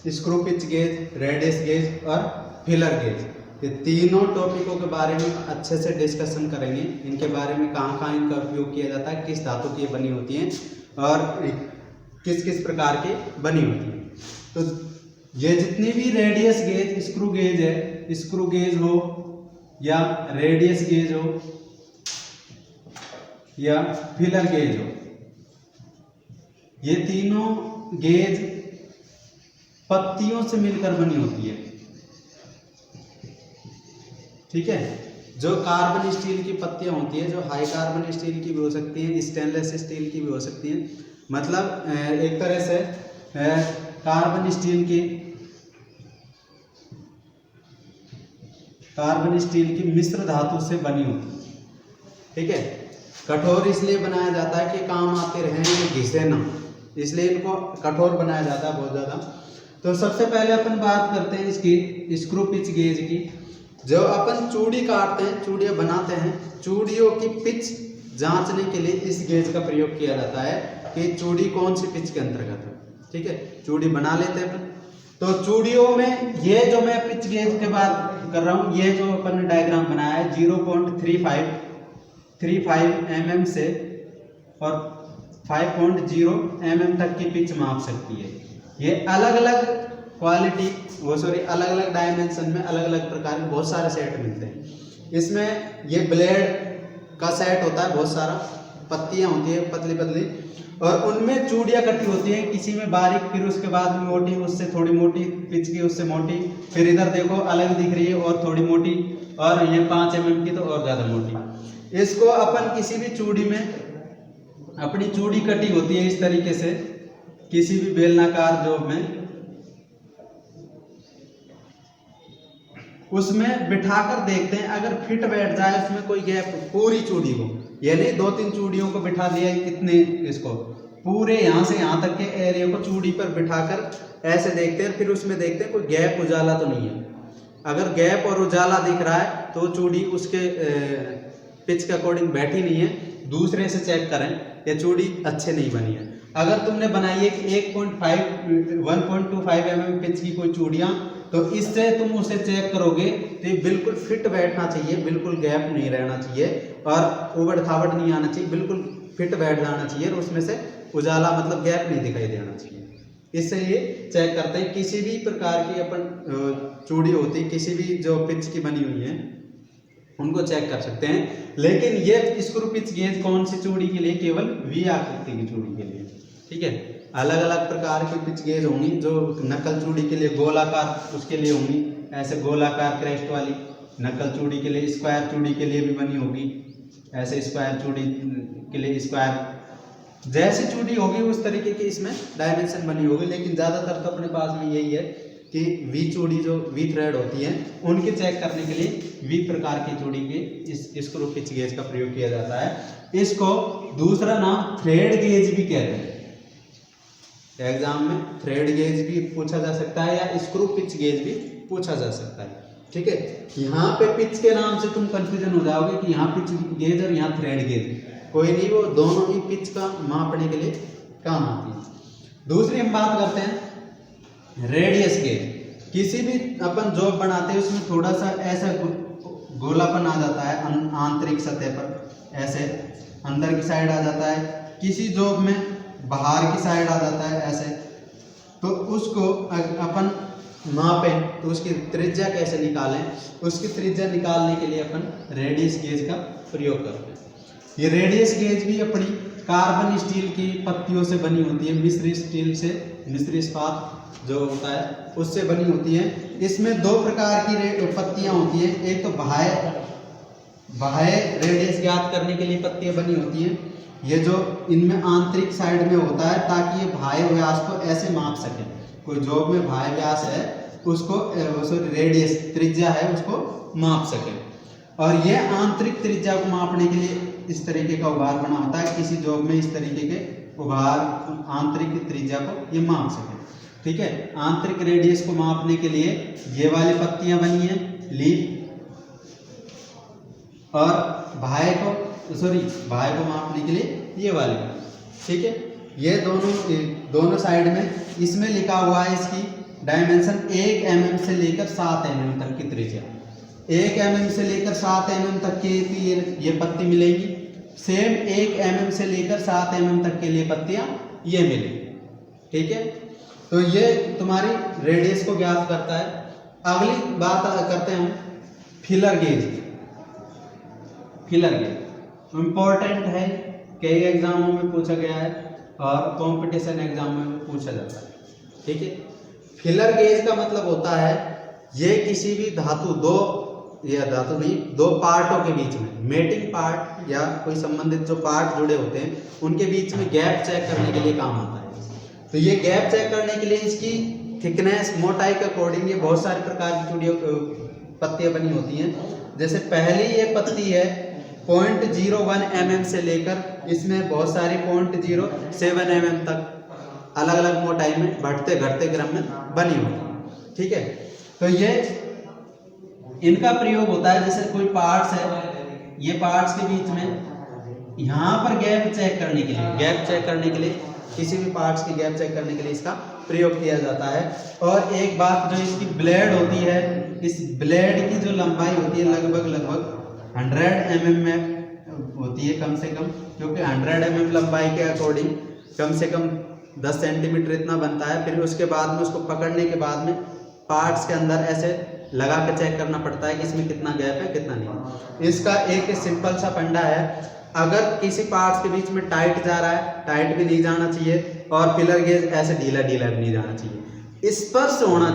Screw pitch gauge, radius gauge और filler gauge, ये तीनों टॉपिकों के बारे में अच्छे से डिस्कशन करेंगे। इनके बारे में कहाँ कहाँ इनका उपयोग किया जाता है, किस धातु की बनी होती हैं और किस किस प्रकार की बनी होती हैं। तो ये जितनी भी रेडियस गेज, स्क्रू गेज है, स्क्रू गेज हो या रेडियस गेज हो या फिलर गेज हो, ये तीनों गेज पत्तियों से मिलकर बनी होती है। ठीक है, जो कार्बन स्टील की पत्तियां होती है, जो हाई कार्बन स्टील की भी हो सकती हैं, स्टेनलेस स्टील की भी हो सकती हैं, मतलब एक तरह से कार्बन स्टील की मिश्र धातु से बनी होती है। ठीक है, कठोर इसलिए बनाया जाता है कि काम आते रहें, ये घिसे ना, इसलिए इनको कठोर बनाया जाता है बहुत ज़्यादा। तो सबसे पहले अपन बात करते हैं इसकी स्क्रू पिच गेज की। जो अपन चूड़ी काटते हैं, चूड़ियाँ बनाते हैं, चूड़ियों की पिच जांचने के लिए इस गेज का प्रयोग किया जाता है कि चूड़ी कौन सी पिच के अंतर्गत है। ठीक है, चूड़ी बना लेते हैं अपन, तो चूड़ियों में ये जो मैं पिच गेज के बात कर रहा हूँ, ये जो अपन ने डायग्राम बनाया है 0.35 mm से और 5.0 mm तक की पिच माप सकती है। ये अलग अलग क्वालिटी अलग अलग डायमेंशन में अलग अलग प्रकार के बहुत सारे सेट मिलते हैं। इसमें ये ब्लेड का सेट होता है, बहुत सारा पत्तियां होती है पतली पतली, और उनमें चूड़ियाँ कटी होती हैं, किसी में बारीक, फिर उसके बाद में मोटी, उससे थोड़ी मोटी पिच की, उससे मोटी, फिर इधर देखो अलग दिख रही है और थोड़ी मोटी, और ये 5 mm की तो और ज़्यादा मोटी। इसको अपन किसी भी चूड़ी में, अपनी चूड़ी कटी होती है इस तरीके से, किसी भी बेलनाकार जॉब में, उसमें बिठाकर देखते हैं, अगर फिट बैठ जाए, उसमें कोई गैप, पूरी चूड़ी को, ये नहीं 2-3 चूड़ियों को बिठा दिया इतने, इसको पूरे यहाँ से यहाँ तक के एरिया को चूड़ी पर बिठाकर ऐसे देखते हैं, फिर उसमें देखते हैं कोई गैप उजाला तो नहीं है। अगर गैप और उजाला दिख रहा है तो चूड़ी उसके पिच के अकॉर्डिंग बैठी नहीं है, दूसरे से चेक करें, ये चूड़ी अच्छे नहीं बनी है। अगर तुमने बनाई है कि 1.25 mm पिच की कोई चूड़ियाँ, तो इससे तुम उसे चेक करोगे तो ये बिल्कुल फिट बैठना चाहिए, बिल्कुल गैप नहीं रहना चाहिए और उबड़ खाबड़ नहीं आना चाहिए, बिल्कुल फिट बैठ जाना चाहिए और उसमें से उजाला मतलब गैप नहीं दिखाई देना चाहिए। इससे ये चेक करते हैं। किसी भी प्रकार की अपन चूड़ी होती, किसी भी जो पिच की बनी हुई है, उनको चेक कर सकते हैं। लेकिन ये स्क्रू पिच गेज कौन सी चूड़ी के लिए? केवल वी आकृति की चूड़ी के लिए। ठीक है, अलग अलग प्रकार की पिच गेज होंगी, जो नकल चूड़ी के लिए गोलाकार उसके लिए होंगी, ऐसे गोलाकार क्रेस्ट वाली, नकल चूड़ी के लिए, स्क्वायर चूड़ी के लिए भी बनी होगी, ऐसे स्क्वायर चूड़ी के लिए स्क्वायर, जैसी चूड़ी होगी उस तरीके की इसमें डायमेंशन बनी होगी। लेकिन ज़्यादातर तो अपने पास में यही है कि वी चूड़ी, जो वी थ्रेड होती है, उनके चेक करने के लिए वी प्रकार की चूड़ी के इस स्क्रू पिच गेज का प्रयोग किया जाता है। इसको दूसरा नाम थ्रेड गेज भी कहते हैं। एग्जाम में थ्रेड गेज भी पूछा जा सकता है या स्क्रू पिच गेज भी पूछा जा सकता है। ठीक है, यहाँ पे पिच के नाम से तुम कंफ्यूजन हो जाओगे कि यहाँ पिच गेज और यहाँ थ्रेड गेज, कोई नहीं, वो दोनों ही पिच का मापने के लिए काम आती है। दूसरी हम बात करते हैं रेडियस गेज। किसी भी अपन जॉब बनाते हैं उसमें थोड़ा सा ऐसा गोलापन आ जाता है आंतरिक सतह पर, ऐसे अंदर की साइड आ जाता है, किसी जॉब में बाहर की साइड आ जाता है ऐसे, तो उसको अपन मापें तो उसकी त्रिज्या कैसे निकालें? उसकी त्रिज्या निकालने के लिए अपन रेडियस गेज का प्रयोग करते हैं। ये रेडियस गेज भी अपनी कार्बन स्टील की पत्तियों से बनी होती है, मिश्र स्टील से, मिश्र इस्पात जो होता है उससे बनी होती है। इसमें 2 प्रकार की पत्तियां होती हैं, एक तो बाह्य रेडियस ज्ञात करने के लिए पत्तियां बनी होती हैं, ये जो इनमें आंतरिक साइड में होता है ताकि ये बाह्य व्यास को ऐसे माप सके। कोई जॉब में बाह्य व्यास है उसको रेडियस त्रिज्या है उसको माप सके, और ये आंतरिक त्रिज्या को मापने के लिए इस तरीके का उभार बना होता है। किसी जॉब में इस तरीके के उभार आंतरिक त्रिज्या को ये माप सके। ठीक है, आंतरिक रेडियस को मापने के लिए ये वाली पत्तियां बनी है लीफ, और बाह्य को मापने के लिए ये वाली। ठीक है, ये दोनों साइड में इसमें लिखा हुआ है इसकी डायमेंशन 1 mm से लेकर 7 mm तक की त्रिज्या, 1 mm से लेकर 7 mm तक की ये पत्ती मिलेगी। सेम 1 mm से लेकर 7 mm तक के लिए पत्तियां ये मिलेगी। ठीक है, तो ये तुम्हारी रेडियस को ज्ञात करता है। अगली बात करते हैं filler gauge. Filler gauge important है, कई एग्जामों में पूछा गया है और कंपटीशन एग्जाम में भी पूछा जाता है। ठीक है, फिलर गेज का मतलब होता है ये किसी भी धातु दो पार्टों के बीच में, मेटिंग पार्ट या कोई संबंधित जो पार्ट जुड़े होते हैं उनके बीच में गैप चेक करने के लिए काम आता है। तो ये गैप चेक करने के लिए इसकी थिकनेस, मोटाई के अकॉर्डिंग ये बहुत सारे प्रकार की चूड़ियों पत्तियां बनी होती हैं। जैसे पहली ये पत्ती है 0.01 mm से लेकर इसमें बहुत सारी 0.07 mm तक अलग अलग मोटाई में बढ़ते घटते क्रम में बनी होती है। ठीक है, तो ये इनका प्रयोग होता है जैसे कोई पार्ट्स है, ये पार्ट्स के बीच में यहाँ पर गैप चेक करने के लिए किसी भी पार्ट्स की गैप चेक करने के लिए इसका प्रयोग किया जाता है। और एक बात जो इसकी ब्लेड होती है, इस ब्लेड की जो लंबाई होती है लगभग 100 mm में होती है कम से कम, क्योंकि 100 mm लंबाई के अकॉर्डिंग कम से कम 10 सेंटीमीटर इतना बनता है। फिर उसके बाद में उसको पकड़ने के बाद में पार्ट्स के अंदर ऐसे लगा के चेक करना पड़ता है कि इसमें कितना गैप है कितना नहीं। इसका एक सिंपल सा फंडा है, अगर किसी पार्ट्स के बीच में टाइट जा रहा है, टाइट भी नहीं जाना चाहिए, और फिलर गेज ऐसे ढीला भी नहीं जाना चाहिए, स्पर्श होना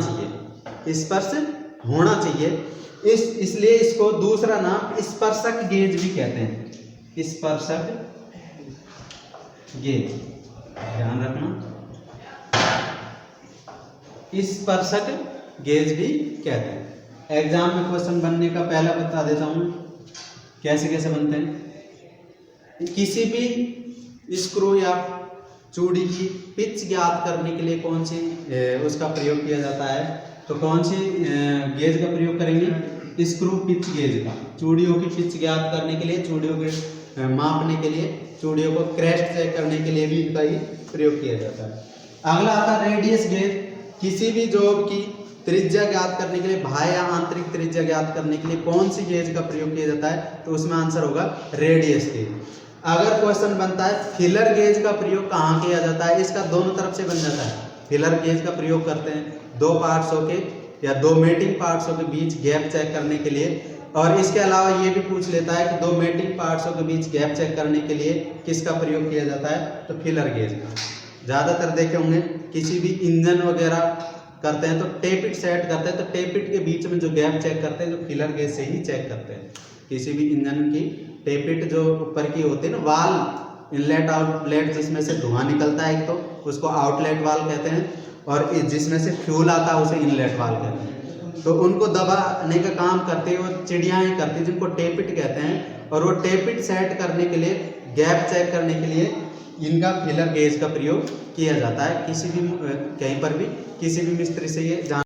चाहिए। इसलिए इसको दूसरा नाम स्पर्शक गेज भी कहते हैं, स्पर्शक गेज, ध्यान रखना, स्पर्शक गेज भी कहते हैं। एग्जाम में क्वेश्चन बनने का पहला बता देता हूं कैसे कैसे बनते हैं। किसी भी स्क्रू या चूड़ी की पिच ज्ञात करने के लिए कौन सी उसका प्रयोग किया जाता है, तो कौन सी गेज का प्रयोग करेंगे, स्क्रू पिच गेज का। चूड़ियों की पिच ज्ञात करने के लिए, चूड़ियों के मापने के लिए, चूड़ियों को क्रेस्ट चेक करने के लिए भी इनका ही प्रयोग किया जाता है। अगला आता है रेडियस गेज। किसी भी जॉब की त्रिज्या ज्ञात करने के लिए, बाह्य या आंतरिक त्रिज्या ज्ञात करने के लिए कौन सी गेज का प्रयोग किया जाता है, तो उसमें आंसर होगा रेडियस गेज। अगर क्वेश्चन बनता है फिलर गेज का प्रयोग कहाँ किया जाता है, इसका दोनों तरफ से बन जाता है। फिलर गेज का प्रयोग करते हैं दो पार्ट्सों के या दो मेटिंग पार्ट्सों के बीच गैप चेक करने के लिए, और इसके अलावा ये भी पूछ लेता है कि दो मेटिंग पार्ट्सों के बीच गैप चेक करने के लिए किसका प्रयोग किया जाता है, तो फिलर गेज का। ज़्यादातर देखे होंगे किसी भी इंजन वगैरह करते हैं तो टेपिट सेट करते हैं, तो टेपिट के बीच में जो गैप चेक करते हैं जो फिलर गेज से ही चेक करते हैं। किसी भी इंजन की टेपिट जो ऊपर की होती है ना, वाल, इनलेट आउटलेट, जिसमें से धुआं निकलता है, एक तो उसको आउटलेट वाल कहते हैं, और जिसमें से फ्यूल आता है उसे इनलेट वाल कहते हैं। तो उनको दबाने का काम करते हैं वो चिड़ियाँ ही करती है, जिनको टेपिट कहते हैं। और वो टेपिट सेट करने के लिए, गैप चेक करने के लिए इनका फिलर गेज का प्रयोग किया जाता है। किसी भी कहीं पर भी किसी भी मिस्त्री से ये जान